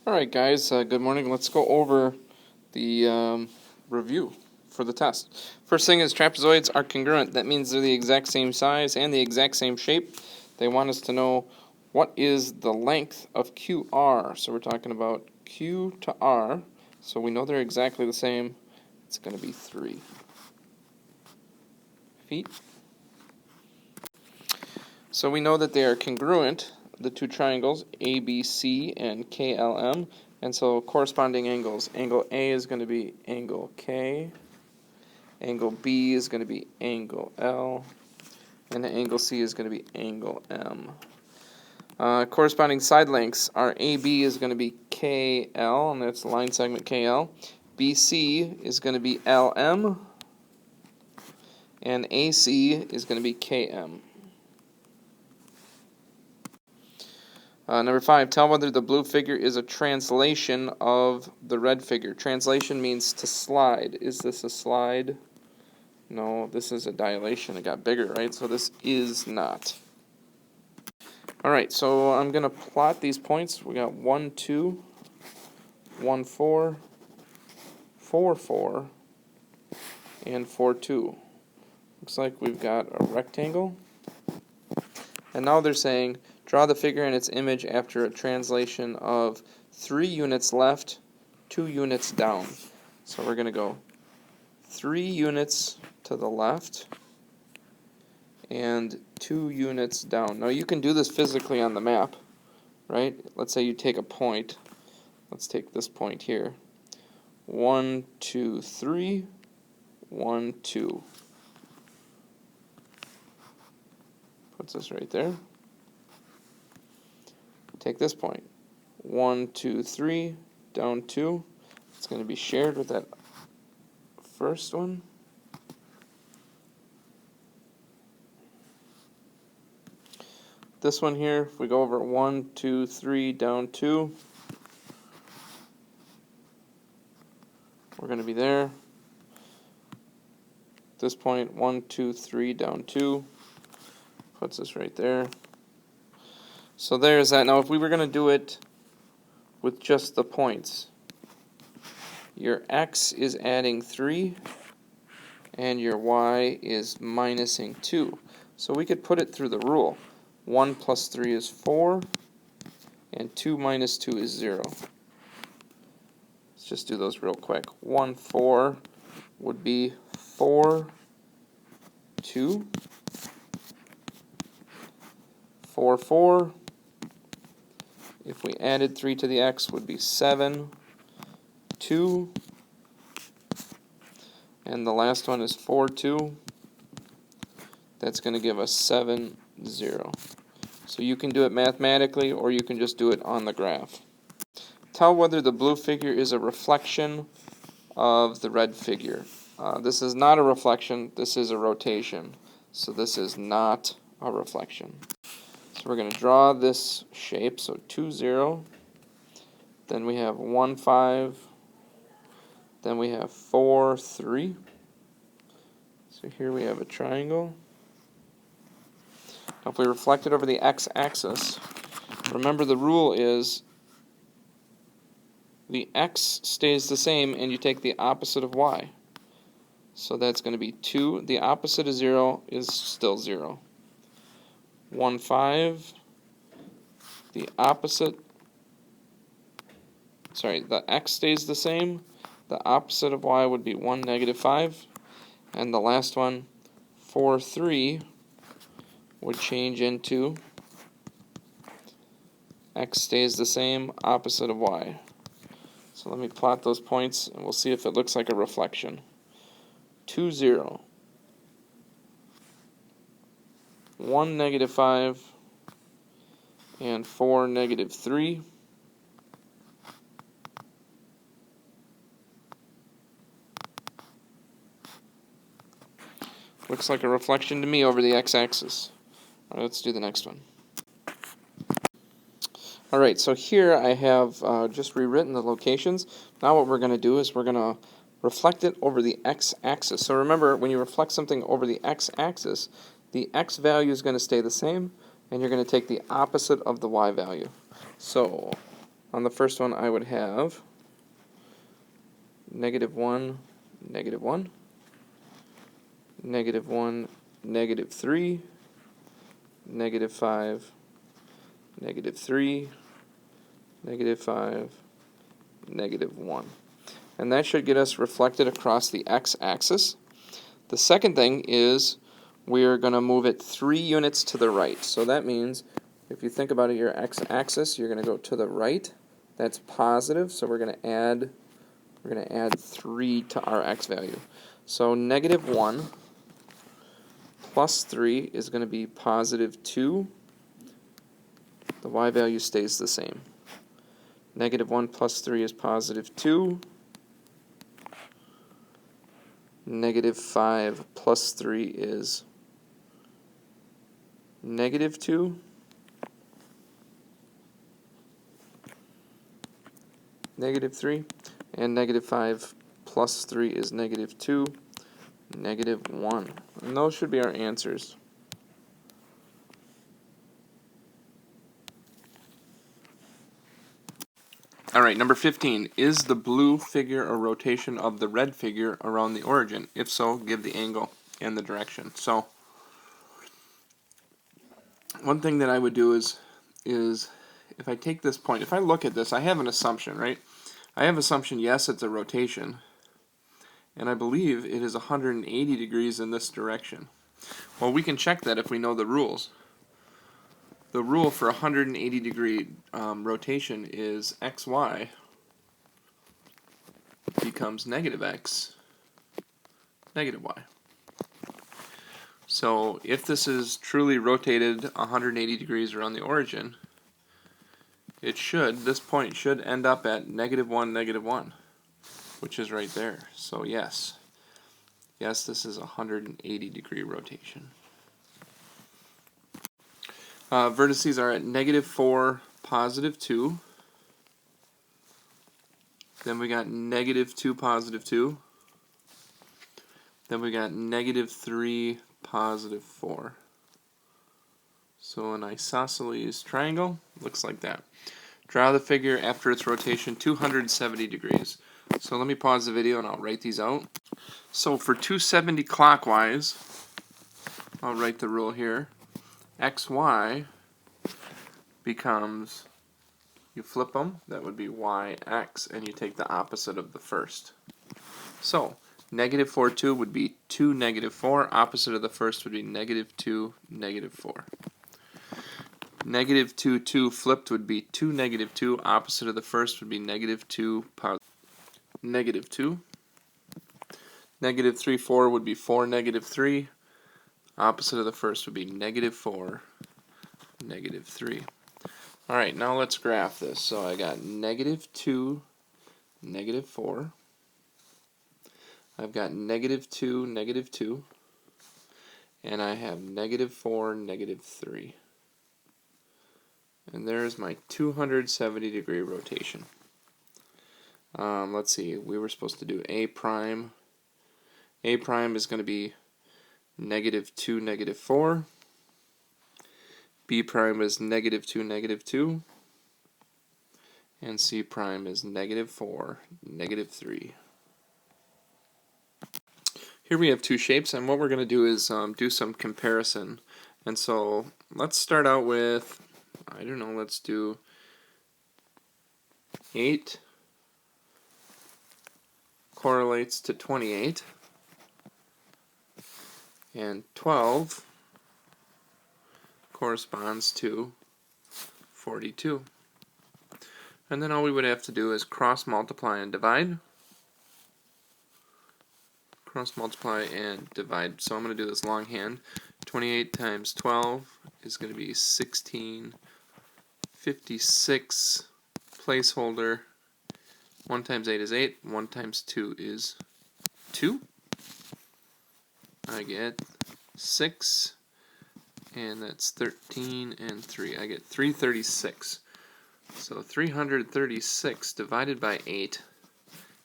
Alright guys, good morning. Let's go over the review for the test. First thing is trapezoids are congruent. That means they're the exact same size and the exact same shape. They want us to know what is the length of QR. So we're talking about Q to R. So we know they're exactly the same. It's going to be 3 feet. So we know that they are congruent, the two triangles, ABC and KLM, and so corresponding angles. Angle A is going to be angle K, angle B is going to be angle L, and the angle C is going to be angle M. Corresponding side lengths are AB is going to be KL, and that's the line segment KL. BC is going to be LM, and AC is going to be KM. Number 5, tell whether the blue figure is a translation of the red figure. Translation means to slide. Is this a slide? No, this is a dilation. It got bigger, right? So this is not. Alright, so I'm going to plot these points. We got 1, 2, 1, 4, 4, 4, and 4, 2. Looks like we've got a rectangle. And now they're saying, draw the figure and its image after a translation of 3 units left, 2 units down. So we're going to go 3 units to the left and 2 units down. Now you can do this physically on the map, right? Let's say you take a point. Let's take this point here. 1, 2, 3, 1, 2. Puts us right there. Take this point. 1, 2, 3, down 2. It's going to be shared with that first one. This one here, if we go over 1, 2, 3, down 2, we're going to be there. This point, 1, 2, 3, down 2, puts us right there. So there's that. Now if we were going to do it with just the points, your x is adding 3 and your y is minusing 2. So we could put it through the rule. 1 plus 3 is 4 and 2 minus 2 is 0. Let's just do those real quick. 1, 4 would be 4, 2. 4, 4. If we added 3 to the x would be 7, 2. And the last one is 4, 2. That's going to give us 7, 0. So you can do it mathematically or you can just do it on the graph. Tell whether the blue figure is a reflection of the red figure. This is not a reflection, this is a rotation. So this is not a reflection. So we're going to draw this shape, so 2, 0, then we have 1, 5, then we have 4, 3. So here we have a triangle. Now if we reflect it over the x-axis, remember the rule is the x stays the same and you take the opposite of y. So that's going to be 2. The opposite of 0 is still 0. 1, 5, the opposite, the x stays the same, the opposite of y would be 1, negative 5, and the last one, 4, 3, would change into x stays the same, opposite of y. So let me plot those points and we'll see if it looks like a reflection. 2, 0. 1, negative 5, and 4, negative 3. Looks like a reflection to me over the x-axis. Alright, let's do the next one. Alright, so here I have just rewritten the locations. Now what we're going to do is we're going to reflect it over the x-axis. So remember, when you reflect something over the x-axis, the x value is going to stay the same, and you're going to take the opposite of the y value. So On the first one, I would have -1, -1, -1, -3, -5, -3, -5, -1. And that should get us reflected across the x-axis. The second thing is we're going to move it 3 units to the right. So that means if you think about it, your x-axis, you're going to go to the right. That's positive, so we're going to add 3 to our x value. So -1 plus 3 is going to be +2. The y value stays the same. -1 plus 3 is +2. -5 plus 3 is -2. -3. And -5 plus 3 is -2. -1. And those should be our answers. Alright, number 15. Is the blue figure a rotation of the red figure around the origin? If so, give the angle and the direction. So, one thing that I would do is if I take this point, if I look at this, I have an assumption, right? I have assumption, yes, it's a rotation. And I believe it is 180 degrees in this direction. Well, we can check that if we know the rules. The rule for 180 degree rotation is xy becomes -x, -y. So if this is truly rotated 180 degrees around the origin, this point should end up at -1, -1, which is right there. So yes, this is a 180 degree rotation. Vertices are at -4, +2. Then we got -2, +2. Then we got -3, +4. So an isosceles triangle looks like that. Draw the figure after its rotation 270 degrees. So let me pause the video and I'll write these out. So for 270 clockwise, I'll write the rule here. XY becomes, you flip them, that would be YX, and you take the opposite of the first. So -4, 2 would be 2, -4. Opposite of the first would be -2, -4. -2, 2 flipped would be 2, -2. Opposite of the first would be -2, -2. -3, 4 would be 4, -3. Opposite of the first would be -4, -3. Alright, now let's graph this. So I got -2, -4. I've got -2, -2. And I have -4, -3. And there's my 270 degree rotation. Let's see, we were supposed to do A prime. A prime is going to be -2, -4. B prime is -2, -2. And C prime is -4, -3. Here we have two shapes, and what we're going to do is do some comparison. And so let's start out with, I don't know, let's do 8 correlates to 28, and 12 corresponds to 42. And then all we would have to do is cross multiply and divide. Cross multiply and divide. So I'm going to do this longhand. 28 times 12 is going to be 1656. Placeholder. 1 times 8 is 8. 1 times 2 is 2. I get 6. And that's 13 and 3. I get 336. So 336 divided by 8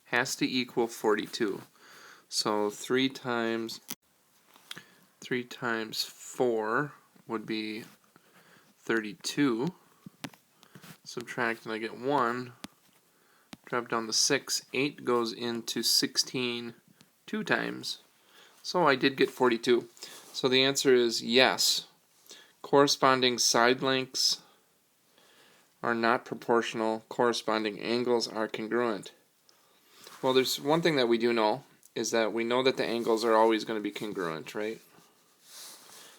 has to equal 42. So 3 times 4 would be 32. subtract, and I get 1. Drop down to 6. 8 goes into 16 2 times. So I did get 42. So the answer is yes. Corresponding side lengths are not proportional. Corresponding angles are congruent. Well, there's one thing that we do know, is that we know that the angles are always going to be congruent, right?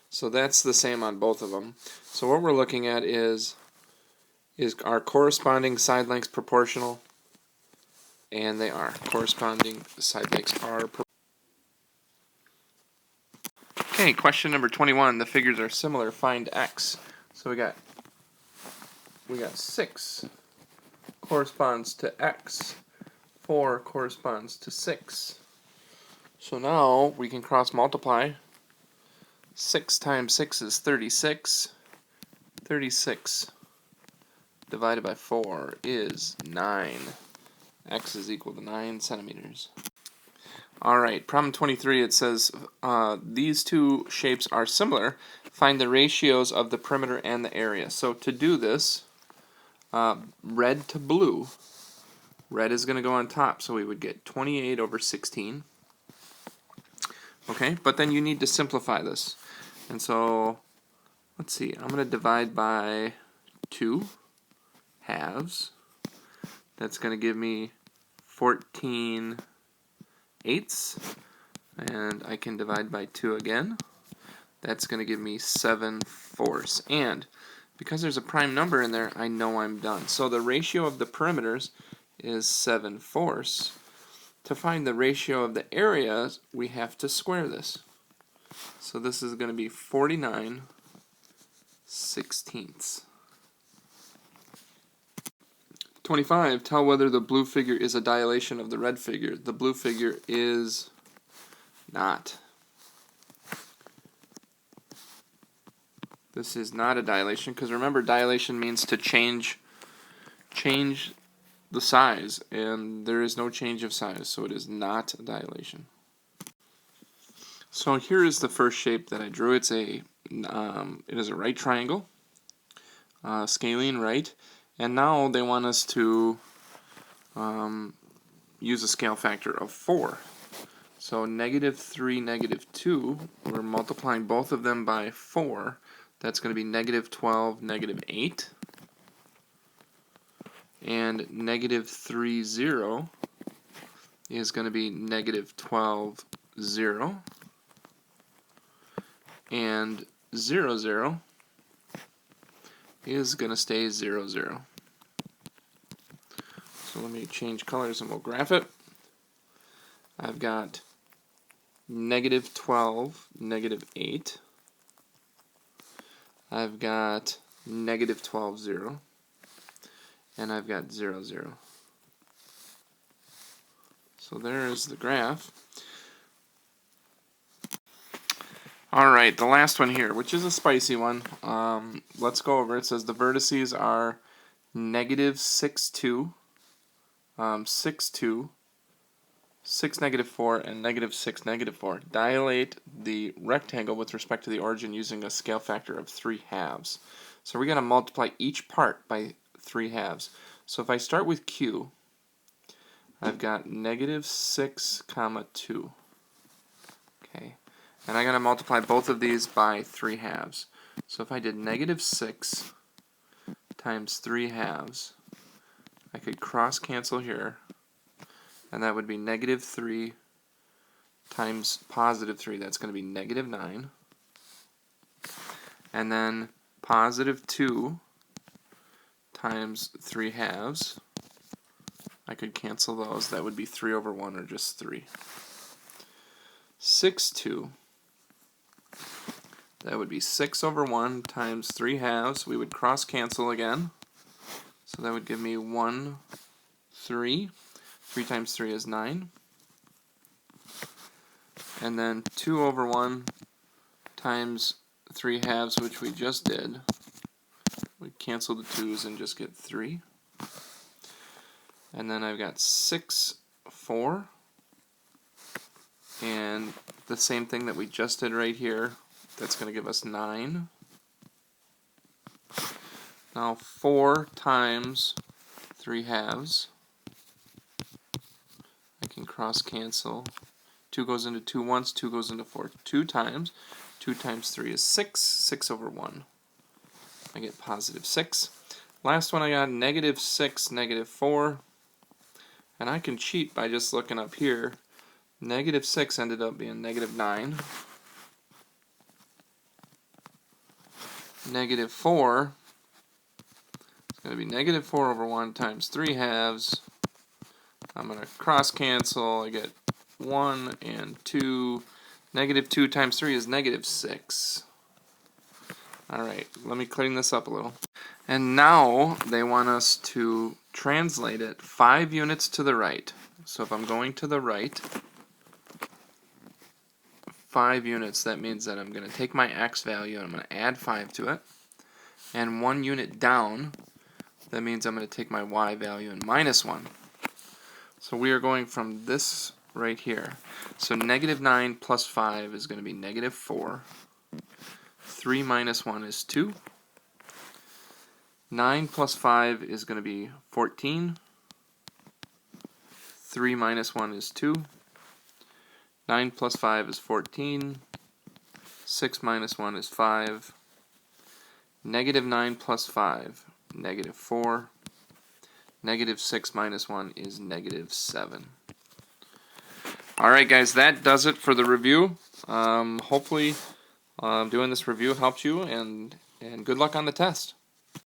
So that's the same on both of them. So what we're looking at is our corresponding side lengths proportional? And they are. Corresponding side lengths are proportional. Okay, question number 21. The figures are similar. Find x. So we got 6 corresponds to x. 4 corresponds to 6. So now we can cross multiply. 6 times 6 is 36. 36 divided by 4 is 9. X is equal to 9 centimeters. Alright, problem 23, it says these two shapes are similar. Find the ratios of the perimeter and the area. So to do this, red to blue, red is going to go on top, so we would get 28 over 16. Okay, but then you need to simplify this. And so, let's see, I'm going to divide by 2 halves. That's going to give me 14 eighths. And I can divide by 2 again. That's going to give me 7 fourths. And because there's a prime number in there, I know I'm done. So the ratio of the perimeters is 7 fourths. To find the ratio of the areas, we have to square this. So this is going to be 49 sixteenths. 25. Tell whether the blue figure is a dilation of the red figure. The blue figure is not. This is not a dilation, because remember, dilation means to change the size, and there is no change of size, so it is not a dilation. So here is the first shape that I drew. It is a right triangle, scalene right, and now they want us to use a scale factor of 4. So -3, -2, we're multiplying both of them by 4. That's going to be -12, -8. And -3, 0 is going to be -12, 0. And 0, 0 is going to stay 0, 0. So let me change colors and we'll graph it. I've got -12, -8. I've got -12, 0. And I've got 0, 0. So there is the graph. Alright, the last one here, which is a spicy one. Let's go over it. It says the vertices are -6, 2, 6, 2, 6, -4, and -6, -4. Dilate the rectangle with respect to the origin using a scale factor of 3 halves. So we're going to multiply each part by 3 halves. So if I start with Q, I've got -6, 2. Okay. And I'm going to multiply both of these by 3 halves. So if I did -6 times 3 halves, I could cross cancel here, and that would be -3 times +3. That's going to be -9. And then +2 times 3 halves, I could cancel those. That would be 3 over 1, or just 3. 6, 2. That would be 6 over 1 times 3 halves. We would cross cancel again. So that would give me 1, 3. 3 times 3 is 9. And then 2 over 1 times 3 halves, which we just did. We cancel the 2's and just get 3. And then I've got 6, 4. And the same thing that we just did right here. That's going to give us 9. Now 4 times 3 halves. I can cross cancel. 2 goes into 2 once, 2 goes into 4 2 times. 2 times 3 is 6, 6 over 1. I get positive 6. Last one I got negative 6, negative 4. And I can cheat by just looking up here. Negative 6 ended up being negative 9. Negative 4 is going to be negative 4 over 1 times 3 halves. I'm going to cross cancel. I get 1 and 2. Negative 2 times 3 is negative 6. Alright, let me clean this up a little. And now they want us to translate it 5 units to the right. So if I'm going to the right 5 units, that means that I'm going to take my x value and I'm going to add 5 to it. And 1 unit down, that means I'm going to take my y value and minus 1. So we are going from this right here. So negative 9 plus 5 is going to be negative 4. 3 minus 1 is 2. 9 plus 5 is going to be 14. 3 minus 1 is 2. 9 plus 5 is 14. 6 minus 1 is 5. Negative 9 plus 5, negative 4. Negative 6 minus 1 is negative 7. Alright guys, that does it for the review. Hopefully doing this review helped you, and good luck on the test.